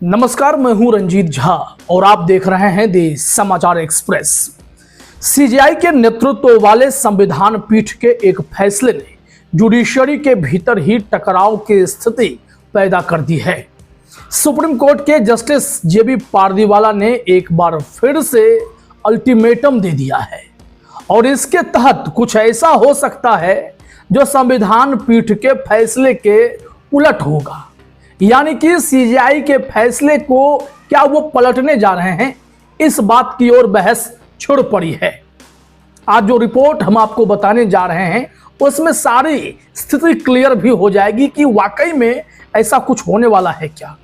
नमस्कार, मैं हूं रंजीत झा और आप देख रहे हैं दी समाचार एक्सप्रेस। सीजेआई के नेतृत्व वाले संविधान पीठ के एक फैसले ने जुडिशरी के भीतर ही टकराव की स्थिति पैदा कर दी है। सुप्रीम कोर्ट के जस्टिस जेबी पारदीवाला ने एक बार फिर से अल्टीमेटम दे दिया है और इसके तहत कुछ ऐसा हो सकता है जो संविधान पीठ के फैसले के उलट होगा। यानी कि सीजेआई के फैसले को क्या वो पलटने जा रहे हैं, इस बात की ओर बहस छिड़ पड़ी है। आज जो रिपोर्ट हम आपको बताने जा रहे हैं उसमें सारी स्थिति क्लियर भी हो जाएगी कि वाकई में ऐसा कुछ होने वाला है क्या।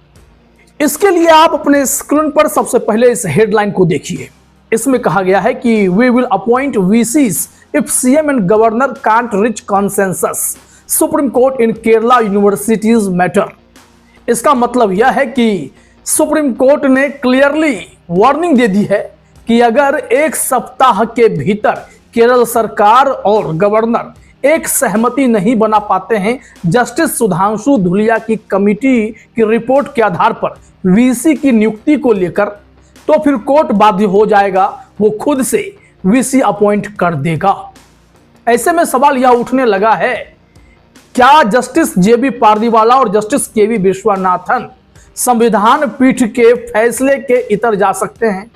इसके लिए आप अपने स्क्रीन पर सबसे पहले इस हेडलाइन को देखिए। इसमें कहा गया है कि we will appoint VCs if CM and governor can't reach consensus, Supreme Court in Kerala universities matter. इसका मतलब यह है कि सुप्रीम कोर्ट ने क्लियरली वार्निंग दे दी है कि अगर एक सप्ताह के भीतर केरल सरकार और गवर्नर एक सहमति नहीं बना पाते हैं जस्टिस सुधांशु धुलिया की कमेटी की रिपोर्ट के आधार पर वीसी की नियुक्ति को लेकर, तो फिर कोर्ट बाध्य हो जाएगा, वो खुद से वीसी अपॉइंट कर देगा। ऐसे में सवाल यह उठने लगा है, क्या जस्टिस जेबी पारदीवाला और जस्टिस केवी विश्वनाथन संविधान पीठ के फैसले के इतर जा सकते हैं?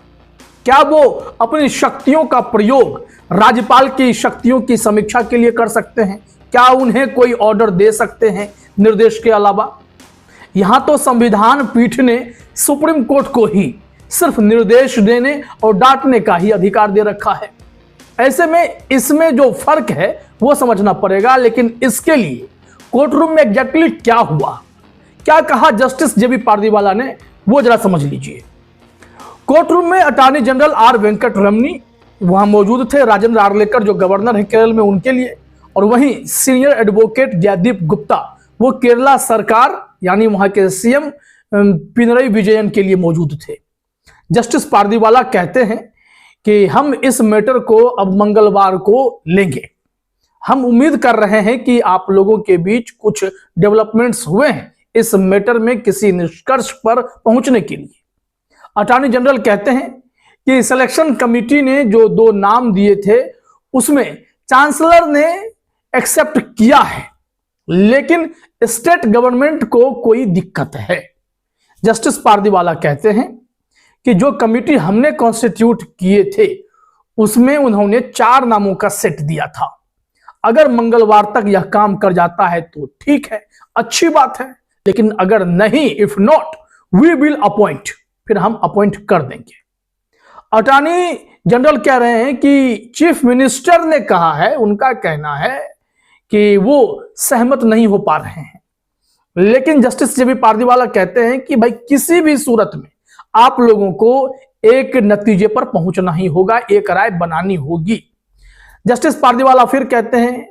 क्या वो अपनी शक्तियों का प्रयोग राज्यपाल की शक्तियों की समीक्षा के लिए कर सकते हैं? क्या उन्हें कोई ऑर्डर दे सकते हैं निर्देश के अलावा? यहां तो संविधान पीठ ने सुप्रीम कोर्ट को ही सिर्फ निर्देश देने और डांटने का ही अधिकार दे रखा है। ऐसे में इसमें जो फर्क है वो समझना पड़ेगा। लेकिन इसके लिए कोर्टरूम में एग्जैक्टली क्या हुआ, क्या कहा जस्टिस जेबी पारदीवाला ने, वो जरा समझ लीजिए। कोर्टरूम में अटॉर्नी जनरल आर वेंकट रमनी वहां मौजूद थे, राजेंद्र आर्लेकर जो गवर्नर है केरल में उनके लिए, और वहीं सीनियर एडवोकेट जयदीप गुप्ता वो केरला सरकार यानी वहां के सीएम पिनरई विजयन के लिए मौजूद थे। जस्टिस पारदीवाला कहते हैं कि हम इस मैटर को अब मंगलवार को लेंगे। हम उम्मीद कर रहे हैं कि आप लोगों के बीच कुछ डेवलपमेंट्स हुए हैं इस मैटर में किसी निष्कर्ष पर पहुंचने के लिए। अटॉर्नी जनरल कहते हैं कि सिलेक्शन कमेटी ने जो 2 नाम दिए थे उसमें चांसलर ने एक्सेप्ट किया है, लेकिन स्टेट गवर्नमेंट को कोई दिक्कत है। जस्टिस पारदीवाला कहते हैं कि जो कमेटी हमने कॉन्स्टिट्यूट किए थे उसमें उन्होंने 4 नामों का सेट दिया था। अगर मंगलवार तक यह काम कर जाता है तो ठीक है, अच्छी बात है, लेकिन अगर नहीं, if not we will appoint, फिर हम अपॉइंट कर देंगे। अटॉर्नी जनरल कह रहे हैं कि चीफ मिनिस्टर ने कहा है, उनका कहना है कि वो सहमत नहीं हो पा रहे हैं। लेकिन जस्टिस जेबी पारदीवाला कहते हैं कि भाई किसी भी सूरत में आप लोगों को एक नतीजे पर पहुंचना ही होगा, एक राय बनानी होगी। जस्टिस पारदीवाला फिर कहते हैं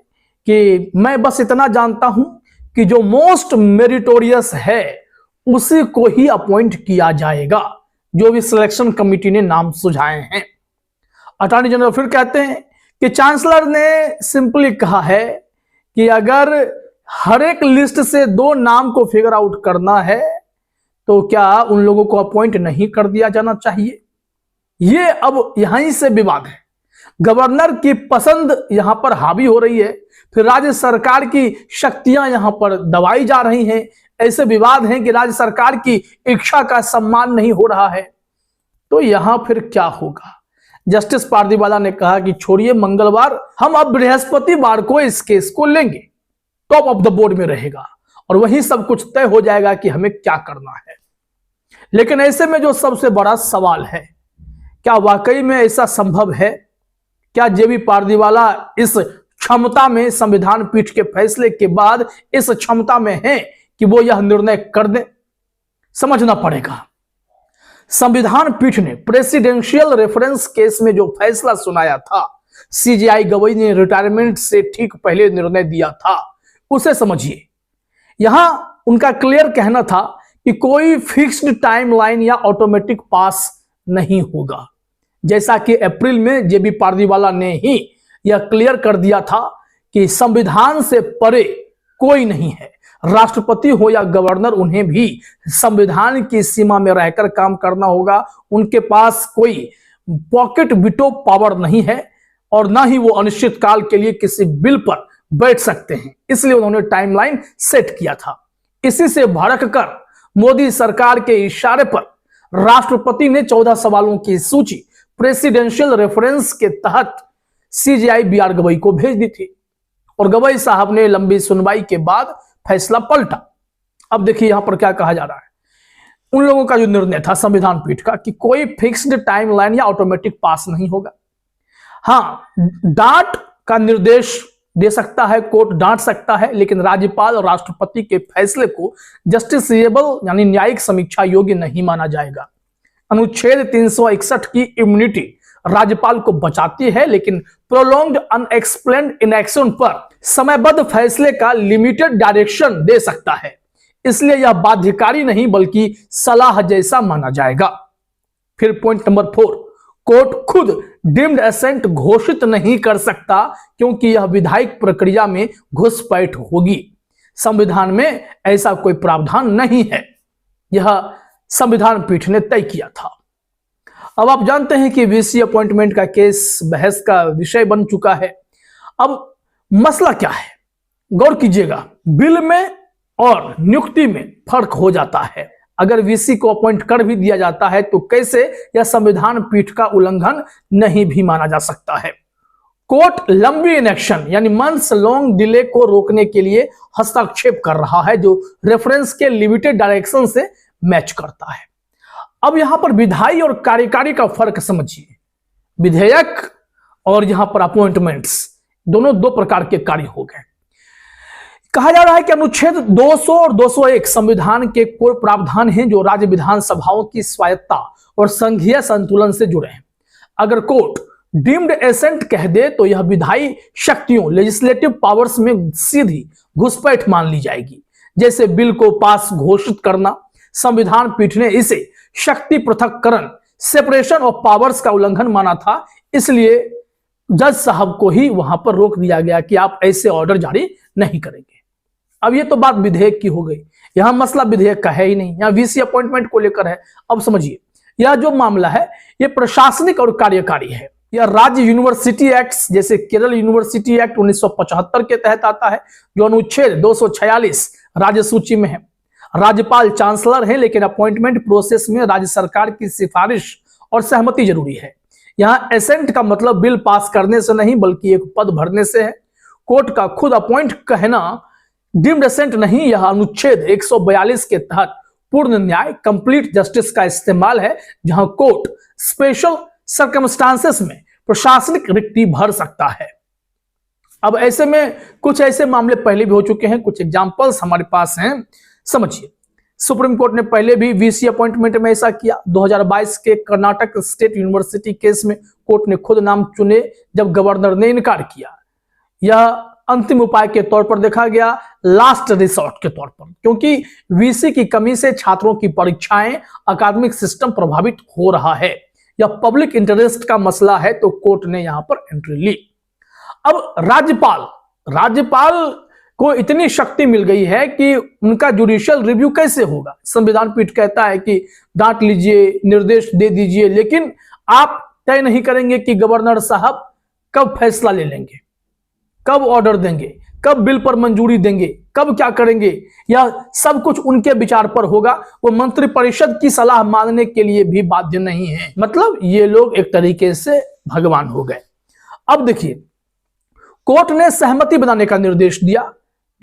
कि मैं बस इतना जानता हूं कि जो मोस्ट मेरिटोरियस है उसी को ही अपॉइंट किया जाएगा, जो भी सिलेक्शन कमेटी ने नाम सुझाए हैं। अटॉर्नी जनरल फिर कहते हैं कि चांसलर ने सिंपली कहा है कि अगर हर एक लिस्ट से 2 नाम को फिगर आउट करना है तो क्या उन लोगों को अपॉइंट नहीं कर दिया जाना चाहिए? ये अब यहीं से विवाद है। गवर्नर की पसंद यहां पर हावी हो रही है, फिर राज्य सरकार की शक्तियां यहां पर दबाई जा रही हैं। ऐसे विवाद हैं कि राज्य सरकार की इच्छा का सम्मान नहीं हो रहा है, तो यहां फिर क्या होगा? जस्टिस पारदीवाला ने कहा कि छोड़िए, मंगलवार हम अब बृहस्पतिवार को इस केस को लेंगे, टॉप ऑफ द बोर्ड में रहेगा और वहीं सब कुछ तय हो जाएगा कि हमें क्या करना है। लेकिन ऐसे में जो सबसे बड़ा सवाल है, क्या वाकई में ऐसा संभव है? क्या जेबी पारदीवाला इस क्षमता में, संविधान पीठ के फैसले के बाद इस क्षमता में है कि वो यह निर्णय कर दें? समझना पड़ेगा। संविधान पीठ ने प्रेसिडेंशियल रेफरेंस केस में जो फैसला सुनाया था, सीजेआई गवई ने रिटायरमेंट से ठीक पहले निर्णय दिया था, उसे समझिए। यहां उनका क्लियर कहना था कि कोई फिक्स्ड टाइमलाइन या ऑटोमेटिक पास नहीं होगा, जैसा कि अप्रैल में जेबी पारदीवाला ने ही यह क्लियर कर दिया था कि संविधान से परे कोई नहीं है, राष्ट्रपति हो या गवर्नर, उन्हें भी संविधान की सीमा में रहकर काम करना होगा। उनके पास कोई पॉकेट विटो पावर नहीं है और ना ही वो अनिश्चित काल के लिए किसी बिल पर बैठ सकते हैं। इसलिए उन्होंने टाइमलाइन सेट किया था। इसी से भड़क कर मोदी सरकार के इशारे पर राष्ट्रपति ने 14 सवालों की सूची प्रेसिडेंशियल रेफरेंस के तहत सीजेआई बी आर गवई को भेज दी थी और गवई साहब ने लंबी सुनवाई के बाद फैसला पलटा। अब देखिए यहां पर क्या कहा जा रहा है। उन लोगों का जो निर्णय था संविधान पीठ का कि कोई फिक्स्ड टाइमलाइन या ऑटोमेटिक पास नहीं होगा। हां, डांट का निर्देश दे सकता है, कोर्ट डांट सकता है, लेकिन राज्यपाल और राष्ट्रपति के फैसले को जस्टिसेबल यानी न्यायिक समीक्षा योग्य नहीं माना जाएगा। अनुच्छेद 361 की इम्यूनिटी राज्यपाल को बचाती है, लेकिन प्रोलॉन्ग्ड अनएक्सप्लेन्ड इनएक्शन पर समयबद्ध फैसले का लिमिटेड डायरेक्शन दे सकता है। इसलिए यह बाध्यकारी नहीं बल्कि सलाह जैसा माना जाएगा। फिर पॉइंट नंबर 4, कोर्ट खुद डीम्ड एसेंट घोषित नहीं कर सकता क्योंकि यह विधायिक प्रक्रिया में घुसपैठ होगी। संविधान में ऐसा कोई प्रावधान नहीं है, यह संविधान पीठ ने तय किया था। अब आप जानते हैं कि वीसी अपॉइंटमेंट का केस बहस का विषय बन चुका है। अब मसला क्या है, गौर कीजिएगा, बिल में और नियुक्ति में फर्क हो जाता है। अगर वीसी को अपॉइंट कर भी दिया जाता है तो कैसे यह संविधान पीठ का उल्लंघन नहीं भी माना जा सकता है। कोर्ट लंबी इनेक्शन यानी मंथ्स लॉन्ग डिले को रोकने के लिए हस्तक्षेप कर रहा है, जो रेफरेंस के लिमिटेड डायरेक्शन से मैच करता है। अब यहां पर विधायी और कार्यकारी का फर्क समझिए। विधेयक और यहां पर अपॉइंटमेंट्स दोनों दो प्रकार के कार्य हो गए। कहा जा रहा है कि अनुच्छेद 200 और 201 संविधान के कोई प्रावधान हैं जो राज्य विधानसभाओं की स्वायत्ता और संघीय संतुलन से जुड़े हैं। अगर कोर्ट डीम्ड एसेंट कह दे तो यह विधायी शक्तियों लेजिस्लेटिव पावर्स में सीधी घुसपैठ मान ली जाएगी। जैसे बिल को पास घोषित करना, संविधान पीठ ने इसे शक्ति पृथक्करण सेपरेशन ऑफ पावर्स का उल्लंघन माना था। इसलिए जज साहब को ही वहां पर रोक दिया गया कि आप ऐसे ऑर्डर जारी नहीं करेंगे। अब ये तो बात विधेयक की हो गई, यहां मसला विधेयक का है ही नहीं, यहां वीसी अपॉइंटमेंट को लेकर है। अब समझिए, यह जो मामला है ये प्रशासनिक और कार्यकारी है। यह राज्य यूनिवर्सिटी एक्ट जैसे केरल यूनिवर्सिटी एक्ट 1975 के तहत आता है, जो अनुच्छेद 246 राज्य सूची में है। राज्यपाल चांसलर है, लेकिन अपॉइंटमेंट प्रोसेस में राज्य सरकार की सिफारिश और सहमति जरूरी है। यहां एसेंट का मतलब बिल पास करने से नहीं बल्कि एक पद भरने से है। कोर्ट का खुद अपॉइंट कहना डीम्ड एसेंट नहीं, यह अनुच्छेद 142 के तहत पूर्ण न्याय कंप्लीट जस्टिस का इस्तेमाल है, जहां कोर्ट स्पेशल सर्कमस्टांसेस में प्रशासनिक रिक्ति भर सकता है। अब ऐसे में कुछ ऐसे मामले पहले भी हो चुके हैं, कुछ एग्जांपल्स हमारे पास हैं, समझिए। सुप्रीम कोर्ट ने पहले भी वीसी अपॉइंटमेंट में ऐसा किया। 2022 के कर्नाटक स्टेट यूनिवर्सिटी केस में कोर्ट ने खुद नाम चुने जब गवर्नर ने इनकार किया। यह अंतिम उपाय के तौर पर देखा गया, लास्ट रिसोर्ट के तौर पर, क्योंकि वीसी की कमी से छात्रों की परीक्षाएं, अकादमिक सिस्टम प्रभावित हो रहा है। यह पब्लिक इंटरेस्ट का मसला है, तो कोर्ट ने यहां पर एंट्री ली। अब राज्यपाल को इतनी शक्ति मिल गई है कि उनका जुडिशियल रिव्यू कैसे होगा। संविधान पीठ कहता है कि डांट लीजिए, निर्देश दे दीजिए, लेकिन आप तय नहीं करेंगे कि गवर्नर साहब कब फैसला ले लेंगे, कब ऑर्डर देंगे, कब बिल पर मंजूरी देंगे, कब क्या करेंगे। यह सब कुछ उनके विचार पर होगा। वो मंत्रिपरिषद की सलाह मानने के लिए भी बाध्य नहीं है। मतलब ये लोग एक तरीके से भगवान हो गए। अब देखिए, कोर्ट ने सहमति बनाने का निर्देश दिया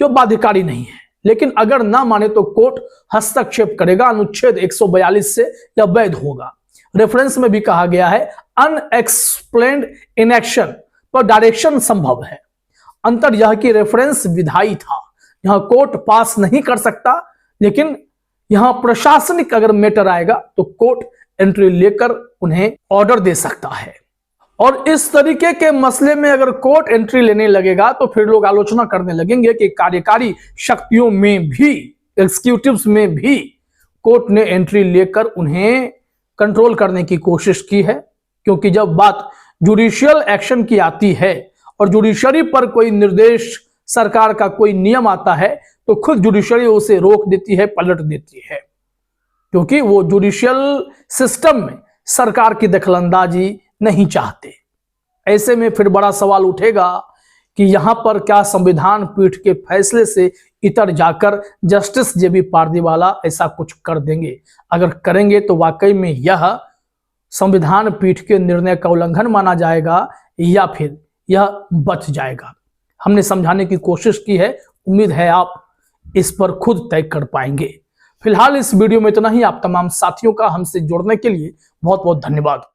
जो बाध्यकारी नहीं है, लेकिन अगर ना माने तो कोर्ट हस्तक्षेप करेगा। अनुच्छेद 142 से यह वैध होगा। रेफरेंस में भी कहा गया है अनएक्सप्लेन्ड इनएक्शन पर डायरेक्शन संभव है। अंतर यह कि रेफरेंस विधायी था, यहां कोर्ट पास नहीं कर सकता, लेकिन यहां प्रशासनिक अगर मैटर आएगा तो कोर्ट एंट्री लेकर उन्हें ऑर्डर दे सकता है। और इस तरीके के मसले में अगर कोर्ट एंट्री लेने लगेगा तो फिर लोग आलोचना करने लगेंगे कि कार्यकारी शक्तियों में भी, एग्जीक्यूटिव्स में भी कोर्ट ने एंट्री लेकर उन्हें कंट्रोल करने की कोशिश की है। क्योंकि जब बात जुडिशियल एक्शन की आती है और जुडिशरी पर कोई निर्देश, सरकार का कोई नियम आता है, तो खुद जुडिशरी उसे रोक देती है, पलट देती है, क्योंकि वो जुडिशियल सिस्टम में सरकार की दखलंदाजी नहीं चाहते। ऐसे में फिर बड़ा सवाल उठेगा कि यहां पर क्या संविधान पीठ के फैसले से इतर जाकर जस्टिस जेबी पारदीवाला ऐसा कुछ कर देंगे? अगर करेंगे तो वाकई में यह संविधान पीठ के निर्णय का उल्लंघन माना जाएगा या फिर यह बच जाएगा? हमने समझाने की कोशिश की है, उम्मीद है आप इस पर खुद तय कर पाएंगे। फिलहाल इस वीडियो में इतना ही। आप तमाम साथियों का हमसे जुड़ने के लिए बहुत बहुत धन्यवाद।